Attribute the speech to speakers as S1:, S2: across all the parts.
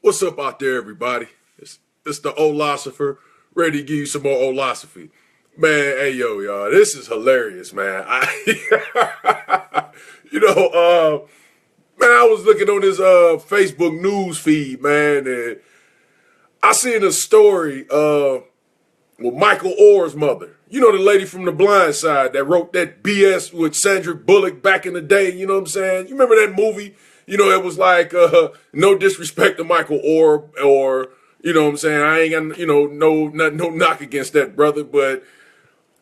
S1: What's up out there, everybody? It's the Olosopher, ready to give you some more Olosophy. Man, hey, y'all, this is hilarious, man. Man, I was looking on this Facebook news feed, man, and I seen a story with Michael Oher's mother. You know, the lady from The Blind Side that wrote that BS with Sandra Bullock back in the day, you know what I'm saying? You remember that movie? You know, it was like, no disrespect to Michael Oher, or, you know what I'm saying? I ain't got, no knock against that brother, but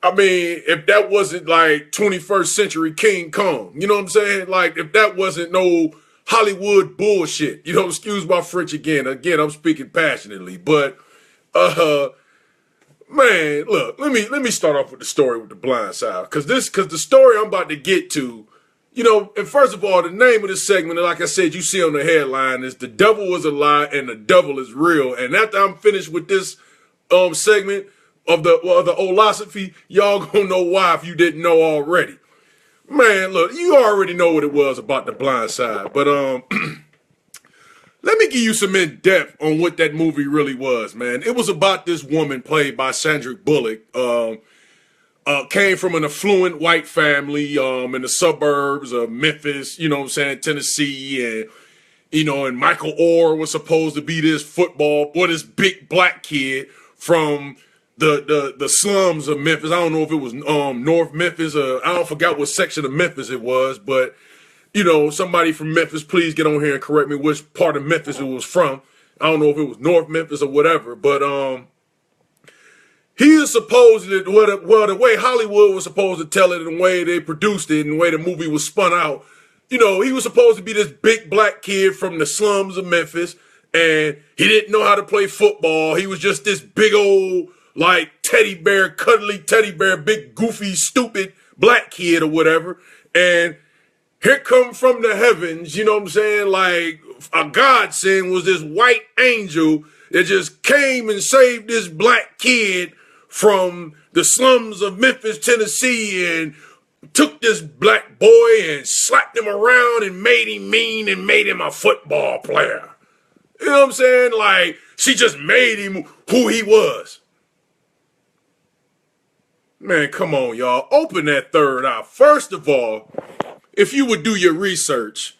S1: I mean, if that wasn't like 21st century King Kong, you know what I'm saying? Like, if that wasn't no Hollywood bullshit, excuse my French again. Again, I'm speaking passionately, but, man, look, let me start off with the story with The Blind Side, cause the story I'm about to get to, and first of all, the name of this segment, like I said, you see on the headline, is "The Devil is a Lie and the Devil is Real." And after I'm finished with this segment of the Olosophy, y'all gonna know why if you didn't know already. Man, look, you already know what it was about The Blind Side, but let me give you some in-depth on what that movie really was, man. It was about this woman played by Sandra Bullock, came from an affluent white family in the suburbs of Memphis, Tennessee, and Michael Oher was supposed to be this this big black kid from the slums of Memphis. I don't know if it was North Memphis, or I don't forgot what section of Memphis it was, but somebody from Memphis, please get on here and correct me which part of Memphis it was from. I don't know if it was North Memphis or whatever, but he is supposed to, the way Hollywood was supposed to tell it and the way they produced it and the way the movie was spun out, he was supposed to be this big black kid from the slums of Memphis, and he didn't know how to play football. He was just this big old, like, cuddly teddy bear, big, goofy, stupid black kid or whatever. And here come from the heavens, you know what I'm saying, like a godsend was this white angel that just came and saved this black kid from the slums of Memphis, Tennessee, and took this black boy and slapped him around and made him mean and made him a football player. You know what I'm saying? Like, she just made him who he was. Man, come on, y'all. Open that third eye. First of all, if you would do your research,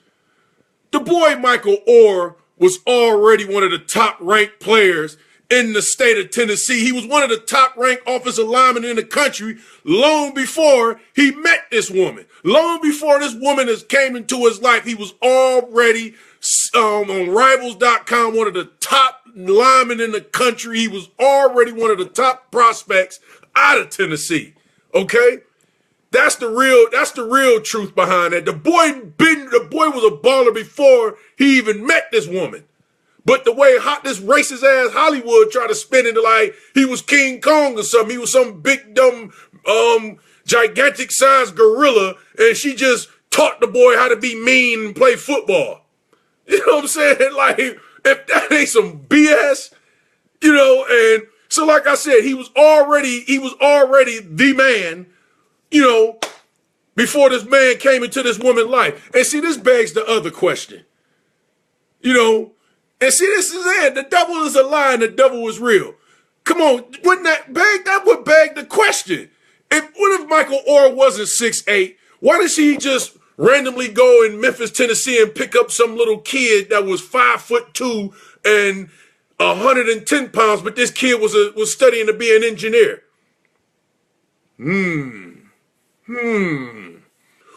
S1: the boy Michael Oher was already one of the top-ranked players in the state of Tennessee. He was one of the top-ranked offensive linemen in the country long before he met this woman. Long before this woman came into his life, he was already on Rivals.com, one of the top linemen in the country. He was already one of the top prospects out of Tennessee. Okay? That's the real truth behind that. The boy was a baller before he even met this woman. But the way this racist ass Hollywood tried to spin it like he was King Kong or something, he was some big dumb gigantic sized gorilla, and she just taught the boy how to be mean and play football. You know what I'm saying? Like, if that ain't some BS, and so like I said, he was already the man, before this man came into this woman's life. And see, this begs the other question. And see, this is it. The devil is a lie and the devil is real. Come on, that would beg the question. What if Michael Oher wasn't 6'8"? Why did she just randomly go in Memphis, Tennessee and pick up some little kid that was 5'2" and 110 pounds, but this kid was studying to be an engineer?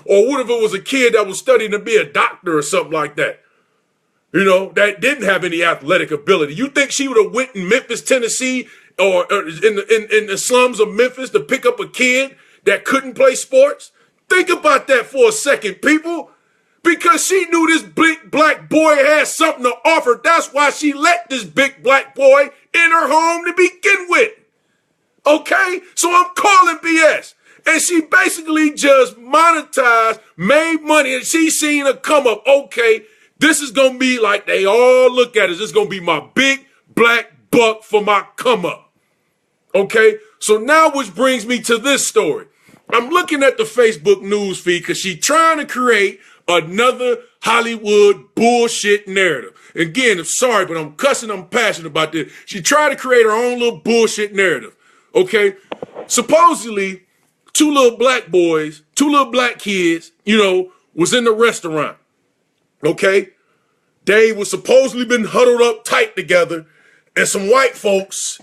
S1: Or what if it was a kid that was studying to be a doctor or something like that? That didn't have any athletic ability. You think she would have went in Memphis, Tennessee, or in the slums of Memphis to pick up a kid that couldn't play sports? Think about that for a second, people. Because she knew this big black boy had something to offer. That's why she let this big black boy in her home to begin with. Okay? So I'm calling BS. And she basically just monetized, made money, and she seen a come up. Okay, this is going to be like they all look at it. This is going to be my big black buck for my come up. Okay, so now which brings me to this story. I'm looking at the Facebook news feed because she's trying to create another Hollywood bullshit narrative. Again, I'm sorry, but I'm cussing, I'm passionate about this. She tried to create her own little bullshit narrative. Okay? Supposedly, two little black kids, was in the restaurant. Okay? They were supposedly been huddled up tight together, and some white folks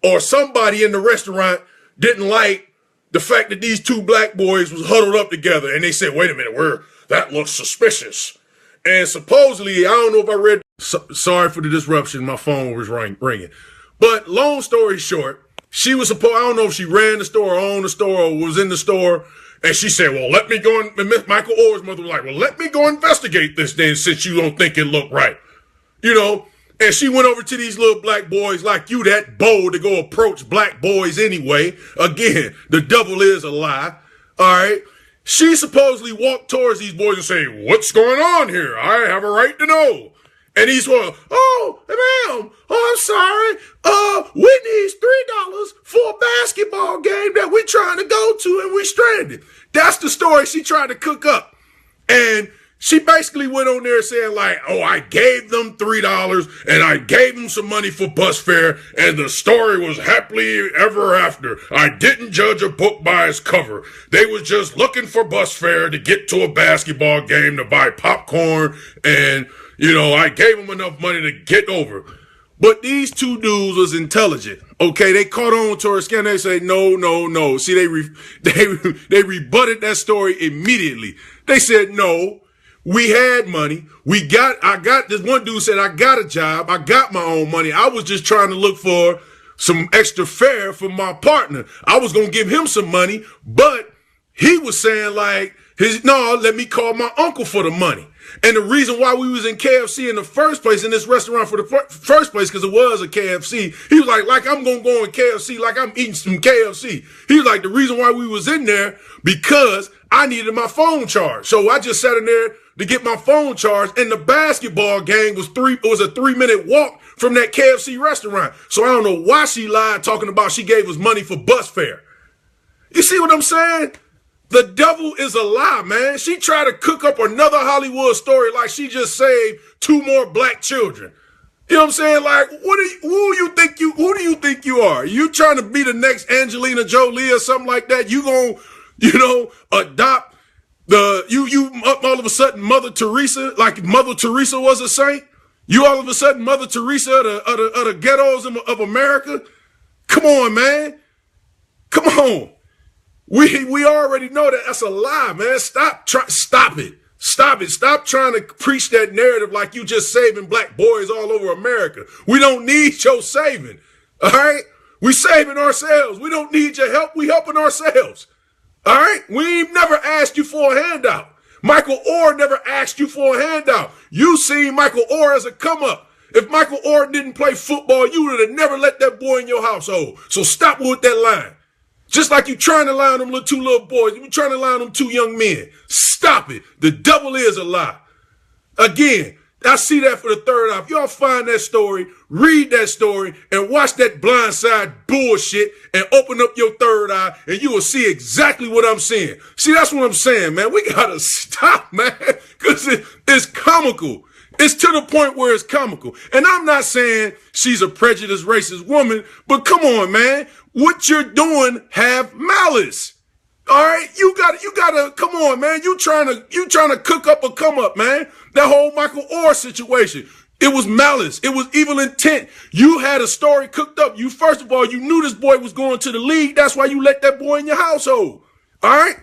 S1: or somebody in the restaurant didn't like the fact that these two black boys was huddled up together, and they said, wait a minute, that looks suspicious. And supposedly, I don't know if I read, sorry for the disruption, my phone was ringing. But long story short, she was supposed, I don't know if she ran the store or owned the store or was in the store, and she said, well, let me go, and Michael Oher's mother was like, well, let me go investigate this then since you don't think it looked right. And she went over to these little black boys like you that bold to go approach black boys anyway. Again, the devil is a lie. All right. She supposedly walked towards these boys and say, what's going on here? I have a right to know. And these were, oh, ma'am, oh, I'm sorry. We need $3 for a basketball game that we're trying to go to and we're stranded. That's the story she tried to cook up. And she basically went on there saying like, oh, I gave them $3 and I gave them some money for bus fare and the story was happily ever after. I didn't judge a book by its cover. They was just looking for bus fare to get to a basketball game to buy popcorn and, I gave them enough money to get over. But these two dudes was intelligent. Okay, they caught on to her skin. They say, no. See, they rebutted that story immediately. They said, no. We had money. This one dude said, I got a job. I got my own money. I was just trying to look for some extra fare for my partner. I was going to give him some money, but he was saying like, let me call my uncle for the money. And the reason why we was in KFC in the first place, in this restaurant for the first place, because it was a KFC, he was like I'm going to go in KFC, like I'm eating some KFC. He was like, the reason why we was in there, because I needed my phone charged. So I just sat in there to get my phone charged, and the basketball game was a 3-minute walk from that KFC restaurant. So I don't know why she lied talking about she gave us money for bus fare. You see what I'm saying? The devil is a lie, man. She tried to cook up another Hollywood story like she just saved 2 more black children. You know what I'm saying? Like, who do you think you are? You trying to be the next Angelina Jolie or something like that? You gonna, adopt you all of a sudden Mother Teresa, like Mother Teresa was a saint? You all of a sudden Mother Teresa of the ghettos of America? Come on, man. Come on. We already know that that's a lie, man. Stop it. Stop trying to preach that narrative like you just saving black boys all over America. We don't need your saving. All right? We saving ourselves. We don't need your help. We helping ourselves. All right? We ain't never asked you for a handout. Michael Oher never asked you for a handout. You seen Michael Oher as a come up. If Michael Oher didn't play football, you would have never let that boy in your household. So stop with that line. Just like you trying to lie on them 2 little boys. You trying to lie on them 2 young men. Stop it. The devil is a lie. Again, I see that for the third off. Y'all find that story, read that story, and watch that blindside bullshit and open up your third eye, and you will see exactly what I'm saying. See, that's what I'm saying, man. We got to stop, man, because it's comical. It's to the point where it's comical. And I'm not saying she's a prejudiced, racist woman, but come on, man. What you're doing have malice. All right? You gotta, come on, man. You trying to cook up a come up, man. That whole Michael Oher situation. It was malice. It was evil intent. You had a story cooked up. First of all, you knew this boy was going to the league. That's why you let that boy in your household. All right?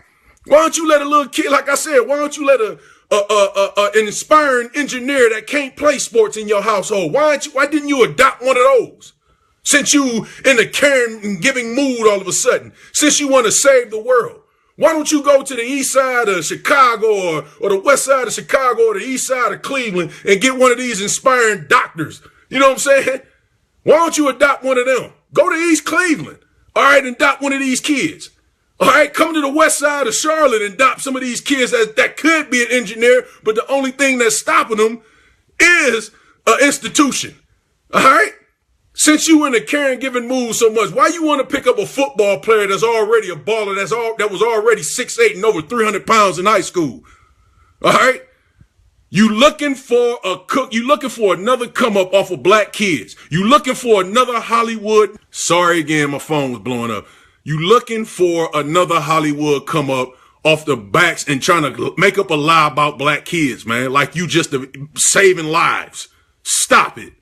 S1: Why don't you let a little kid, like I said, why don't you let an inspiring engineer that can't play sports in your household? Why didn't you adopt one of those? Since you in the caring and giving mood all of a sudden, since you want to save the world, why don't you go to the east side of Chicago or the west side of Chicago or the east side of Cleveland and get one of these inspiring doctors? You know what I'm saying? Why don't you adopt one of them? Go to East Cleveland, all right, and adopt one of these kids. All right, come to the west side of Charlotte and adopt some of these kids that could be an engineer, but the only thing that's stopping them is an institution. All right? Since you in the caring giving mood so much, why you want to pick up a football player that's already a baller, that was already 6'8" and over 300 pounds in high school? All right? You looking for a cook. You looking for another come up off of black kids. You looking for another Hollywood. Sorry again, my phone was blowing up. You looking for another Hollywood come up off the backs and trying to make up a lie about black kids, man. Like you just saving lives. Stop it.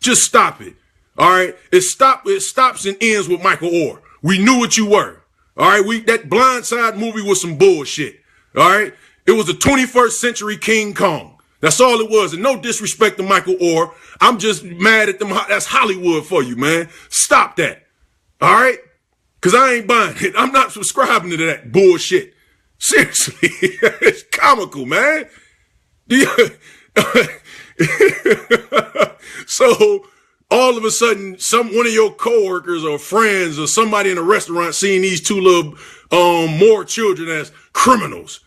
S1: Just stop it. All right. It stops and ends with Michael Oher. We knew what you were. All right. That Blindside movie was some bullshit. All right. It was a 21st century King Kong. That's all it was. And no disrespect to Michael Oher. I'm just mad at them. That's Hollywood for you, man. Stop that. All right? Because I ain't buying it. I'm not subscribing to that bullshit. Seriously. It's comical, man. So all of a sudden, one of your coworkers or friends or somebody in a restaurant seeing these two little Moore children as criminals.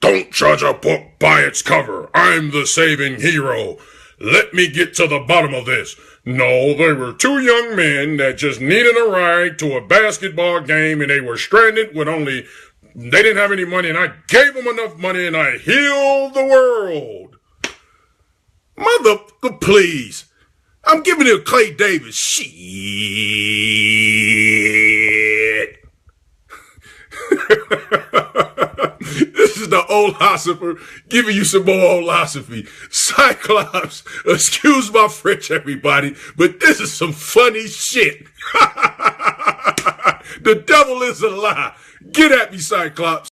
S1: Don't judge a book by its cover. I'm the saving hero. Let me get to the bottom of this. No, they were two young men that just needed a ride to a basketball game and they were stranded with they didn't have any money and I gave them enough money and I healed the world. Motherfucker, please. I'm giving it a Clay Davis. Shit. This is the old philosopher giving you some more old philosophy. Cyclops, excuse my French, everybody, but this is some funny shit. The devil is a lie. Get at me, Cyclops.